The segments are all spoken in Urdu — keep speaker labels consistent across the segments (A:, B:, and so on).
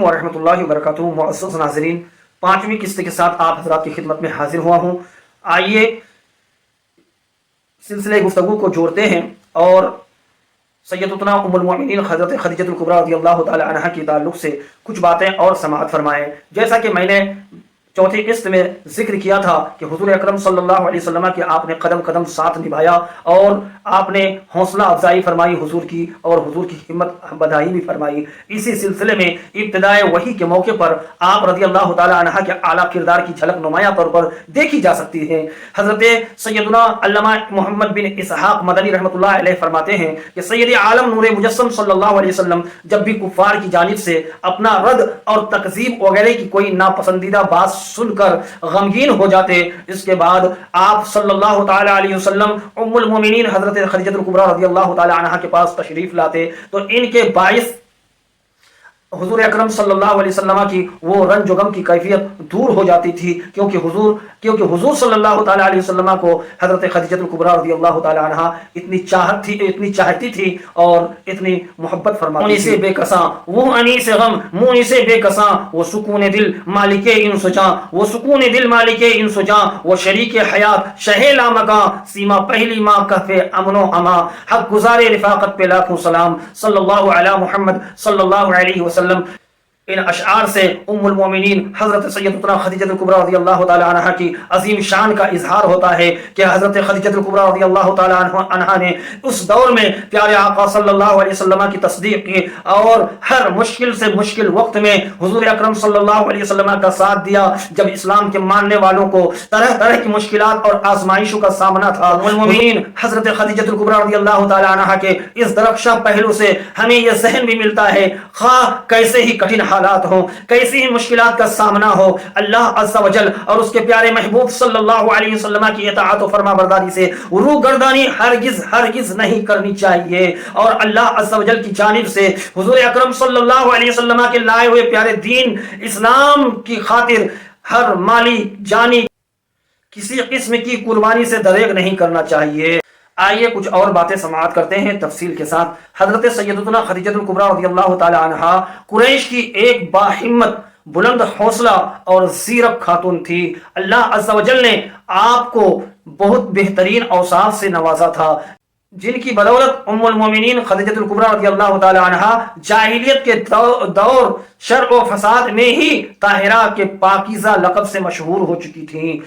A: ورحمۃ اللہ وبرکاتہ. معزز ناظرین، پانچویں قسط کے ساتھ آپ حضرات کی خدمت میں حاضر ہوا ہوں. آئیے سلسلے گفتگو کو جوڑتے ہیں اور سیدتنا ام المؤمنین حضرت خدیجہ الکبریٰ رضی اللہ تعالی عنہا کی تعلق سے کچھ باتیں اور سماعت فرمائیں. جیسا کہ میں نے چوتھی قسط میں ذکر کیا تھا کہ حضور اکرم صلی اللہ علیہ وسلم کے آپ نے قدم قدم ساتھ نبھایا اور آپ نے حوصلہ افزائی فرمائی حضور کی اور حضور کی ہمت بدھائی بھی فرمائی. اسی سلسلے میں ابتدائے وحی کے موقع پر آپ رضی اللہ تعالی عنہ کے اعلیٰ کردار کی جھلک نمایاں طور پر دیکھی جا سکتی ہے. حضرت سیدنا علامہ محمد بن اسحاق مدنی رحمۃ اللہ علیہ فرماتے ہیں کہ سید عالم نور مجسم صلی اللہ علیہ وسلم جب بھی کفار کی جانب سے اپنا رد اور تکذیب وغیرہ کی کوئی ناپسندیدہ بات سن کر غمگین ہو جاتے، اس کے بعد آپ صلی اللہ تعالی علیہ وسلم ام المومنین حضرت خدیجہ الکبریٰ رضی اللہ تعالی عنہا کے پاس تشریف لاتے تو ان کے باعث حضور اکرم صلی اللہ علیہ وسلم کی وہ رنج و غم کی کیفیت دور ہو جاتی تھی، کیونکہ حضور صلی اللہ تعالی علیہ وسلم کو حضرت خدیجہ الکبریٰ رضی اللہ تعالی عنہا اتنی چاہتی تھی اور اتنی محبت فرماتی تھی. سے بے کساں وہ انیس غم منہ سے بے کساں، وہ سکون دل مالک ان سجاں، وہ سکون دل مالک ان سجاں، وہ شریک حیات شہ لامکاں، سیما پہلی ماں کہف امن و اما، حق گزار رفاقت پہ لاکھوں سلام، صلی اللہ علی محمد صلی اللہ علیہ وسلم. ان اشعار سے ام المومنین حضرت سیدتنا خدیجہ الکبریٰ رضی اللہ تعالی عنہا کی عظیم شان کا اظہار ہوتا ہے کہ حضرت خدیجہ الکبریٰ رضی اللہ تعالی عنہا نے اس دور میں پیارے آقا صلی اللہ علیہ وسلم کی تصدیق کی اور ہر مشکل سے مشکل وقت میں حضور اکرم صلی اللہ علیہ وسلم کا ساتھ دیا. جب اسلام کے ماننے والوں کو طرح طرح کی مشکلات اور آزمائشوں کا سامنا تھا، ام المومنین حضرت خدیجہ الکبریٰ رضی اللہ تعالی عنہا کے اس درخشاں پہلو سے ہمیں یہ ذہن بھی ملتا ہے، خواہ کیسے ہی کٹھن حالات ہوں، کیسی ہی مشکلات کا سامنا ہو، اللہ عز و جل اور اس کے پیارے محبوب صلی اللہ علیہ وسلم کی اطاعت و فرما برداری سے روگردانی ہرگز نہیں کرنی چاہیے. اور اللہ عز و جل کی جانب سے حضور اکرم صلی اللہ علیہ وسلم کے لائے ہوئے پیارے دین اسلام کی خاطر ہر مالی جانی کسی قسم کی قربانی سے دریغ نہیں کرنا چاہیے. آئیے کچھ اور باتیں سماعت کرتے ہیں تفصیل کے ساتھ. حضرت سیدتنا خدیجہ الکبریٰ رضی اللہ تعالی عنہا قریش کی ایک باہمت، بلند حوصلہ اور زیرک خاتون تھی. اللہ عز و جل نے آپ کو بہت بہترین اوصاف سے نوازا تھا، جن کی بدولت ام المومنین خدیجہ الکبریٰ رضی اللہ تعالی عنہا جاہلیت کے دور شر و فساد میں ہی طاہرہ کے پاکیزہ لقب سے مشہور ہو چکی تھیں.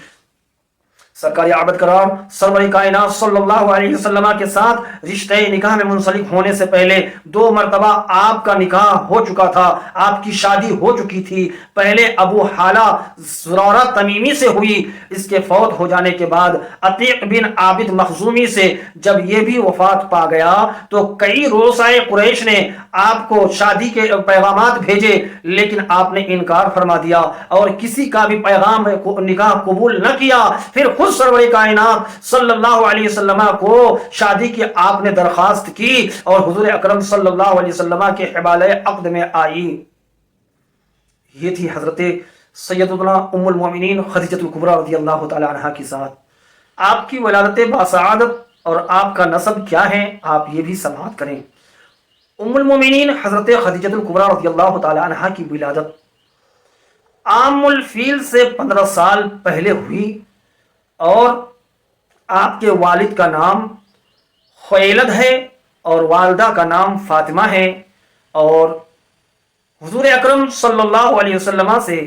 A: سرکار عابد قرار سرور کائنات صلی اللہ علیہ وسلم کے ساتھ رشتہ نکاح میں منسلک ہونے سے پہلے 2 مرتبہ آپ کا نکاح ہو چکا تھا، آپ کی شادی ہو چکی تھی. پہلے ابو حالہ زرارہ تمیمی سے ہوئی، اس کے فوت ہو جانے کے بعد عتیق بن عابد مخزومی سے جب یہ بھی وفات پا گیا تو کئی رؤسائے قریش نے آپ کو شادی کے پیغامات بھیجے، لیکن آپ نے انکار فرما دیا اور کسی کا بھی پیغام نکاح قبول نہ کیا. پھر خود سرور کائنات صلی اللہ علیہ وسلم کو شادی کی آپ نے درخواست کی اور حضور اکرم صلی اللہ علیہ وسلم کے حوالے عقد میں آئی. یہ تھی حضرت سیدتنا ام المومنین خدیجہ الکبریٰ رضی اللہ تعالی عنہا کی ذات. آپ کی ولادت باسعادت اور آپ کا نسب کیا ہے آپ یہ بھی سماعت کریں. ام المومنین حضرت خدیجہ الکبریٰ رضی اللہ تعالی عنہا کی ولادت عام الفیل سے 15 سال پہلے ہوئی اور آپ کے والد کا نام خویلد ہے اور والدہ کا نام فاطمہ ہے اور حضور اکرم صلی اللہ علیہ وسلم سے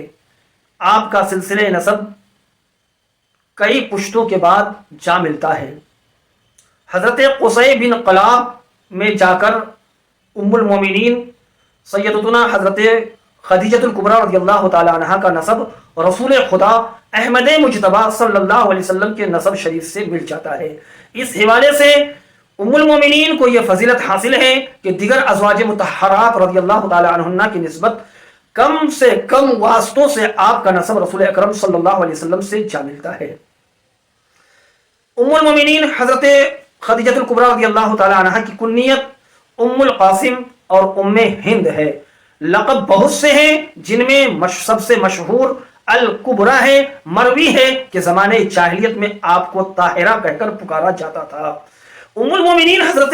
A: آپ کا سلسلہ نسب کئی پشتوں کے بعد جا ملتا ہے. حضرت قصی بن قلاب میں جا کر ام المومنین سیدتنا حضرت خدیجہ الکبریٰ رضی اللہ تعالی عنہا کا نسب رسول خدا احمد مجتبی صلی اللہ علیہ وسلم کے نسب شریف سے مل جاتا ہے. اس حوالے سے ام المومنین کو یہ فضیلت حاصل ہے کہ دیگر ازواج مطہرات رضی اللہ تعالی عنہن کی نسبت کم سے کم واسطوں سے آپ کا نسب رسول اکرم صلی اللہ علیہ وسلم سے جا ملتا ہے. ام المومنین حضرت خدیجہ الکبریٰ رضی اللہ تعالی عنہا کی کنیت ام القاسم اور ام ہند ہے. لقب بہت سے ہیں جن میں سب سے مشہور الکبریٰ ہے. مروی ہے کہ زمانے جاہلیت میں آپ کو طاہرہ کہہ کر پکارا جاتا تھا. ام المومنین حضرت